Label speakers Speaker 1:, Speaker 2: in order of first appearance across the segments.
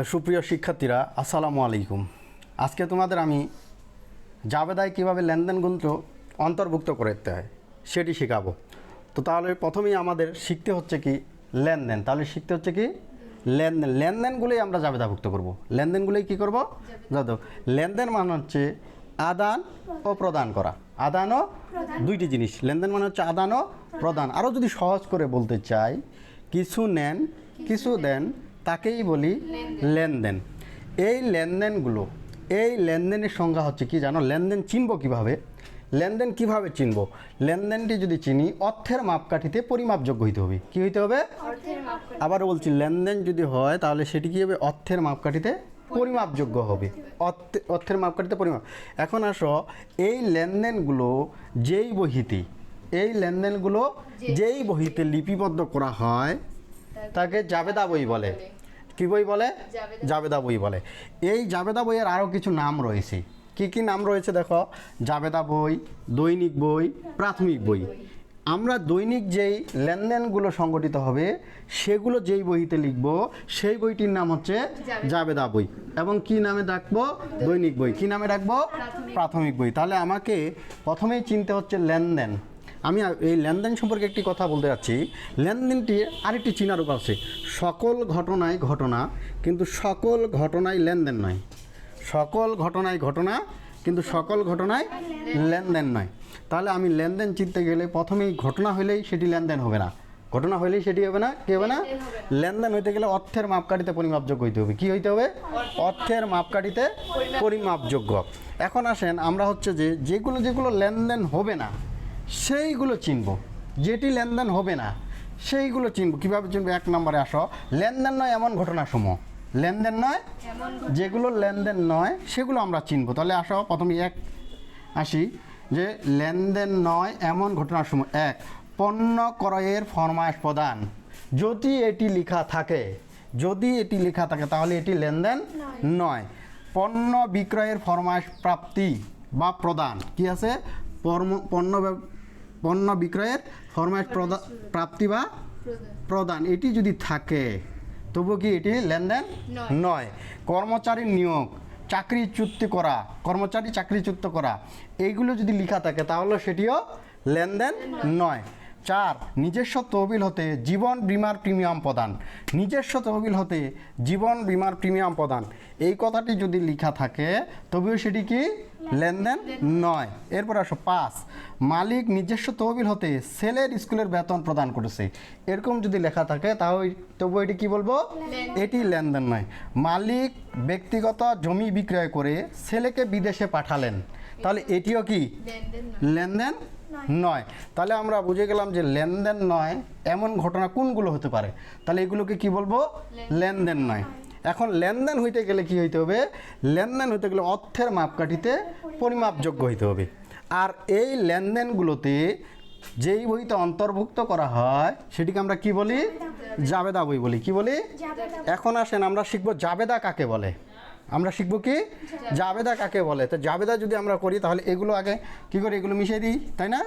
Speaker 1: সুপ্রিয় শিক্ষার্থীরা, আসসালামু আলাইকুম। আজকে তোমাদের আমি জাবেদায় কীভাবে লেনদেন গুলো অন্তর্ভুক্ত করতে হয় সেটি শেখাবো। তো তাহলে প্রথমেই আমাদের শিখতে হচ্ছে কি লেনদেন। তাহলে শিখতে হচ্ছে কি লেনদেন। লেনদেনগুলোই আমরা জাবেদাভুক্ত করব। লেনদেনগুলোই কী করব? লেনদেন মানে হচ্ছে আদান ও প্রদান করা। আদান ও দুইটি জিনিস। লেনদেন মানে হচ্ছে আদান ও প্রদান। আরও যদি সহজ করে বলতে চাই, কিছু নেন কিছু দেন, তাকেই বলি লেনদেন। এই লেনদেনের সংজ্ঞা হচ্ছে কি জানো? লেনদেন চিনব কিভাবে? লেনদেন কিভাবে চিনব? লেনদেনটি যদি চিনি, অর্থের মাপকাঠিতে পরিমাপযোগ্য হইতে হবে। কি হইতে হবে? আবার বলছি, লেনদেন যদি হয় তাহলে সেটি কী হবে? অর্থের মাপকাঠিতে পরিমাপযোগ্য হবে। অর্থের মাপকাঠিতে পরিমাপ। এখন আসো, এই লেনদেনগুলো যেই বহিতে লিপিবদ্ধ করা হয় তাকে জাবেদা বই বলে। কি বই বলে? জাবেদা বই বলে। এই জাবেদা বইয়ের আরও কিছু নাম রয়েছে। কি কি নাম রয়েছে দেখো? জাবেদা বই, দৈনিক বই, প্রাথমিক বই। আমরা দৈনিক যেই লেনদেনগুলো সংগঠিত হবে সেগুলো যেই বইতে লিখব সেই বইটির নাম হচ্ছে জাবেদা বই। এবং কি নামে ডাকবো? দৈনিক বই। কি নামে ডাকবো? প্রাথমিক বই। তাহলে আমাকে প্রথমেই চিনতে হচ্ছে লেনদেন। আমি এই লেনদেন সম্পর্কে একটি কথা বলতে যাচ্ছি। লেনদেনটি আরেকটি চিনার উপায় আছে। সকল ঘটনায় ঘটনা, কিন্তু সকল ঘটনায় লেনদেন নয়। সকল ঘটনায় ঘটনা, কিন্তু সকল ঘটনায় লেনদেন নয়। তাহলে আমি লেনদেন চিনতে গেলে প্রথমেই ঘটনা হলেই সেটি লেনদেন হবে না। ঘটনা হলেই সেটি হবে না। কি হবে না? লেনদেন হইতে গেলে অর্থের মাপকাঠিতে পরিমাপযোগ্য হইতে হবে। কি হইতে হবে? অর্থের মাপকাঠিতে পরিমাপযোগ্য। এখন আসেন, আমরা হচ্ছে যেগুলো লেনদেন হবে না সেইগুলো চিনব। যেটি লেনদেন হবে না সেইগুলো চিনব। কীভাবে চিনব? এক নম্বরে আসো, লেনদেন নয় এমন ঘটনাসমূহ। লেনদেন নয়, যেগুলো লেনদেন নয় সেগুলো আমরা চিনব। তাহলে আসো, প্রথমে আসি যে লেনদেন নয় এমন ঘটনাসমূহ। এক, পণ্য ক্রয়ের ফরমায়েশ প্রদান। যদি এটি লেখা থাকে তাহলে এটি লেনদেন নয়। পণ্য বিক্রয়ের ফরমায়েশ প্রাপ্তি বা প্রদান। কি আছে? পণ্য বিক্রয়ের ফরমায়েশ প্রাপ্তি বা প্রদান, এটি যদি থাকে তবু কি এটি লেনদেন নয়। কর্মচারীর নিয়োগ, চাকরিচ্যুত করা, এইগুলো যদি লেখা থাকে তাহলে সেটিও লেনদেন নয়। চার, নিজস্ব তহবিল হতে জীবন বীমার প্রিমিয়াম প্রদান। নিজস্ব তহবিল হতে জীবন বীমার প্রিমিয়াম প্রদান, এই কথাটি যদি লেখা থাকে তবেও সেটি কি লেনদেন নয়। এরপর আসো, পাঁচ, মালিক নিজস্ব তহবিল হতে ছেলের স্কুলের বেতন প্রদান করেছে। এরকম যদি লেখা থাকে তবু এটি কি বলবো? এটি লেনদেন নয়। মালিক ব্যক্তিগত জমি বিক্রয় করে ছেলেকে বিদেশে পাঠালেন, তাহলে এটিও কি লেনদেন নয়। তাহলে আমরা বুঝে গেলাম যে লেনদেন নয় এমন ঘটনা কোনগুলো হতে পারে। তাহলে এগুলোকে কি বলবো? লেনদেন নয়। এখন লেনদেন হইতে গেলে কি হইতে হবে? লেনদেন হইতে গেলে অর্থের মাপকাঠিতে পরিমাপযোগ্য হইতে হবে। আর এই লেনদেনগুলোতে যেই বইতে অন্তর্ভুক্ত করা হয় সেটিকে আমরা কি বলি? জাবেদা বই বলি। কি বলি? এখন আসেন, আমরা শিখবো জাবেদা কাকে বলে। আমরা শিখবো কি জাবেদা কাকে বলে। তো জাবেদা যদি আমরা করি তাহলে এগুলো আগে কি করে এগুলো মিশিয়ে দিই, তাই না?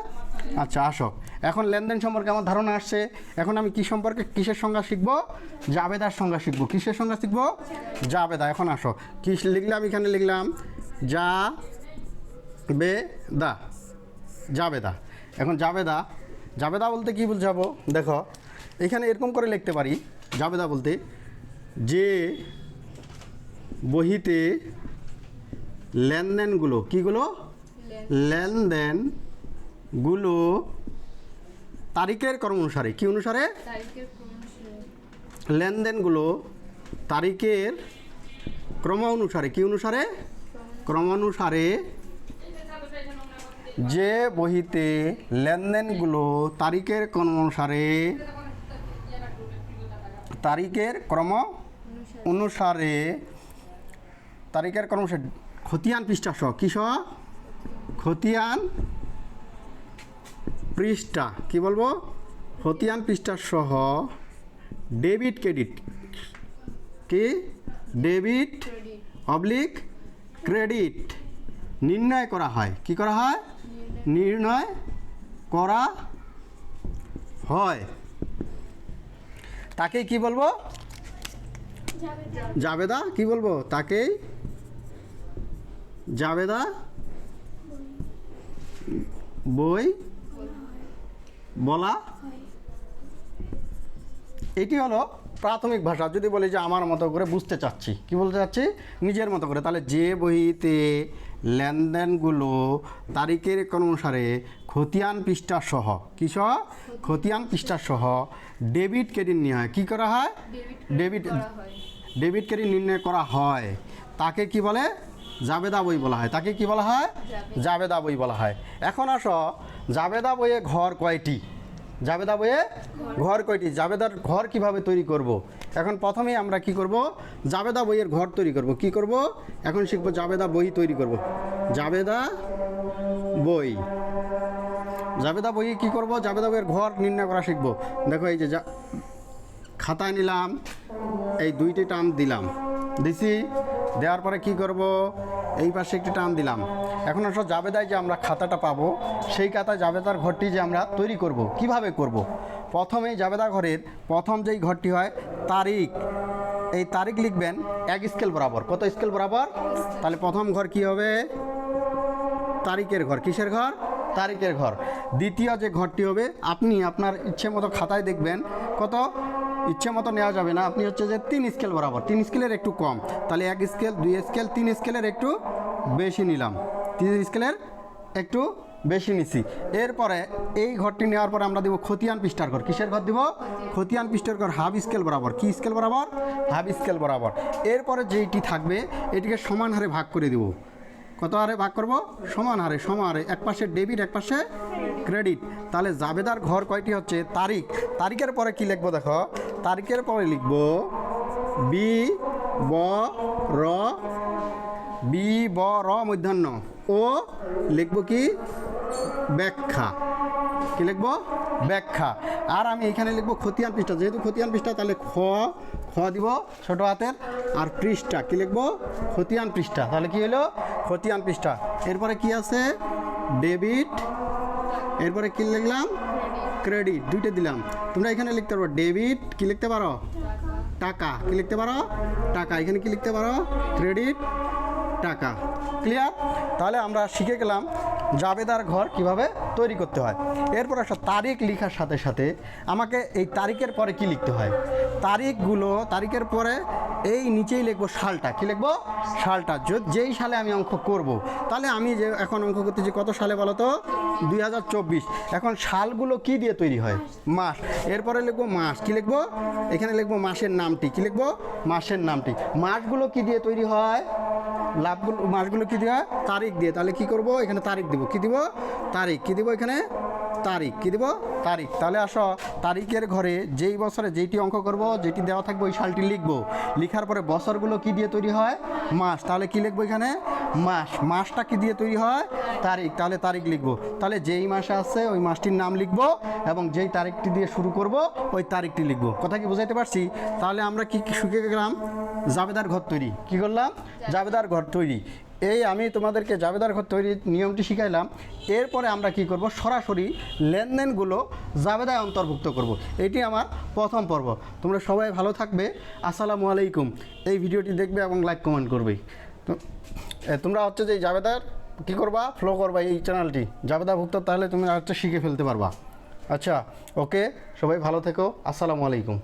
Speaker 1: আচ্ছা, আসো, এখন লেনদেন সম্পর্কে আমার ধারণা আসছে। এখন আমি কিসের সংজ্ঞা শিখবো? জাবেদার সংজ্ঞা শিখবো। কিসের সংজ্ঞা শিখবো? জাবেদা। এখন আসো, কি লিখলাম? এখানে লিখলাম জাবেদা। এখন জাবেদা বলতে কি বুঝাবো? দেখো, এখানে এরকম করে লিখতে পারি। জাবেদা বলতে যে বহিতে লেনদেনগুলো তারিখের ক্রম অনুসারে, কি অনুসারে? লেনদেনগুলো তারিখের ক্রম অনুসারে, কি অনুসারে? ক্রম অনুসারে। যে বহিতে লেনদেনগুলো তারিখের ক্রম অনুসারে খতিয়ান পৃষ্ঠা সহ, কি সহ? খতিয়ান পৃষ্ঠা, কি বলবো? খতিয়ান পৃষ্ঠা সহ ডেবিট ক্রেডিট, কি ডেবিট অবলিক ক্রেডিট নির্ণয় করা হয়। কি করা হয়? নির্ণয় করা হয়। তাকে কি বলবো? জাবেদা কি বলবো, তাকেই জাবেদা বই বলা। এটি হলো প্রাথমিক ভাষা। যদি বলি যে আমার মতো করে বুঝতে চাচ্ছি, কি বলতে চাচ্ছি, নিজের মতো করে, তাহলে যে বইতে লেনদেনগুলো তারিখের অনুসারে খতিয়ান পৃষ্ঠা সহ, কি সহ, খতিয়ান পৃষ্ঠা সহ ডেবিট ক্রেডিট নিয়ে হয়, কী করা হয়, ডেবিট ক্রেডিট নির্ণয় করা হয়, তাকে কি বলে, জাবেদা বই বলা হয়। তাকে কি বলা হয়, জাবেদা বই বলা হয়। এখন আসো, জাবেদা বইয়ে ঘর কয়টি, জাবেদা বইয়ে ঘর কয়টি, জাবেদার ঘর কিভাবে তৈরি করব। এখন প্রথমেই আমরা কি করব, জাবেদা বইয়ের ঘর তৈরি করব। কি করব, এখন শিখবো জাবেদা বই তৈরি করব। জাবেদা বই, জাবেদা বইয়ে কি করব, জাবেদা বইয়ের ঘর নির্ণয় করা শিখবো। দেখো এই যে খাতায় নিলাম, এই দুইটি টান দিলাম, দিছি, দেওয়ার পরে কি করব, এই পাশে একটি টান দিলাম। এখন আসলে জাবেদায় যে আমরা খাতাটা পাবো, সেই খাতায় জাবেদার ঘরটি যে আমরা তৈরি করব, কিভাবে করব। প্রথমেই জাবেদা ঘরের প্রথম যেই ঘরটি হয় তারিখ, এই তারিখ লিখবেন 1 স্কেল বরাবর। কত স্কেল বরাবর, তাহলে প্রথম ঘর কি হবে, তারিখের ঘর। কিসের ঘর, তারিখের ঘর। দ্বিতীয় যে ঘরটি হবে, আপনি আপনার ইচ্ছে মতো খাতায় দেখবেন, কত ইচ্ছে মতো নেওয়া যাবে না, আপনি হচ্ছে যে 3 স্কেল বরাবর, 3 স্কেলের একটু কম, তাহলে 1 স্কেল, 2 স্কেল, 3 স্কেলের একটু বেশি নিলাম, 3 স্কেলের একটু বেশি নিছি। এরপরে এই ঘরটি নেওয়ার পরে আমরা দেব খতিয়ান পৃষ্ঠার ঘর। কিসের ঘর দিব, খতিয়ান পৃষ্ঠার ঘর হাফ স্কেল বরাবর। কি স্কেল বরাবর, হাফ স্কেল বরাবর। এরপরে যেইটি থাকবে এটিকে সমান হারে ভাগ করে দেব। কত হারে ভাগ করব, সমান হারে, সমান হারে, এক পাশে ডেবিট এক পাশে ক্রেডিট। তাহলে জাবেদার ঘর কয়টি হচ্ছে, তারিখ। তারিখের পরে কি লিখবো, দেখো তারিখের পরে লিখব বি ব র, বি ব র মধ্যাহ্ন, ও লিখব কি, ব্যাখ্যা। কি লিখব, ব্যাখ্যা। আর আমি এখানে লিখব খতিয়ান পৃষ্ঠা, যেহেতু খতিয়ান পৃষ্ঠা তাহলে খ দিব ছোট হাতের, আর পৃষ্ঠা কি লিখব, খতিয়ান পৃষ্ঠা। তাহলে কি হলো, খতিয়ান পৃষ্ঠা। এরপরে কি আছে, ডেবিট, এরপরে কি লিখলাম, ক্রেডিট, দুইটা দিলাম। তোমরা এখানে লিখতে পারো ডেবিট, কি লিখতে পারো, টাকা, কি লিখতে পারো, টাকা। এখানে কি লিখতে পারো, ক্রেডিট, টাকা। ক্লিয়ার। তাহলে আমরা শিখে গেলাম জাবেদার ঘর কিভাবে তৈরি করতে হয়। এরপর আসা তারিখ লেখার সাথে সাথে আমাকে এই তারিখের পরে কি লিখতে হয়, তারিখগুলো, তারিখের পরে এই নিচেই লিখবো সালটা। কি লিখবো, সালটা। যেই সালে আমি অঙ্ক করব, তাহলে আমি যে এখন অঙ্ক করতেছি কত সালে বলো তো, 2024। এখন সালগুলো কি দিয়ে তৈরি হয়, মাস। এরপরে লিখবো মাস, কি লিখবো, এখানে লিখবো মাসের নামটি। কি লিখবো, মাসের নামটি। মাসগুলো কি দিয়ে তৈরি হয়, লাভগুলো, মাসগুলো কি দেওয়া, তারিখ দিয়ে। তাহলে কি করব, এখানে তারিখ দিব, কি দিব, তারিখ। কি দিব, এখানে তারিখ, কি দিব, তারিখ। তাহলে আসো, তারিখের ঘরে যেই বছরে যেইটি অঙ্ক করব, যেটি দেওয়া থাকবে ওই সালটি লিখব। লিখার পরে বছরগুলো কি দিয়ে তৈরি হয়, মাস। তাহলে কি লিখবো, এখানে মাস। মাসটা কি দিয়ে তৈরি হয়, তারিখ। তাহলে তারিখ লিখব। তাহলে যেই মাসে আছে ওই মাসটির নাম লিখব, এবং যেই তারিখটি দিয়ে শুরু করব ওই তারিখটি লিখব। কথা কি বুঝাইতে পারছি। তাহলে আমরা কি শিখে গেলাম, জাবেদার ঘর তৈরি। কি করলাম, জাবেদার ঘর তৈরি। এই আমি তোমাদেরকে জাবেদার ঘর তৈরির নিয়মটি শিখাইলাম। এরপরে আমরা কি করব, সরাসরি লেনদেনগুলো জাবেদায় অন্তর্ভুক্ত করব। এটি আমার প্রথম পর্ব। তোমরা সবাই ভালো থাকবে। আসসালামু আলাইকুম। এই ভিডিওটি দেখবে এবং লাইক কমেন্ট করবে। তো তোমরা হচ্ছে যে জাবেদার কী করবা, ফলো করবা এই চ্যানেলটি জাবেদাভুক্ত, তাহলে তুমি হচ্ছে শিখে ফেলতে পারবা। আচ্ছা, ওকে, সবাই ভালো থেকো। আসসালামু আলাইকুম।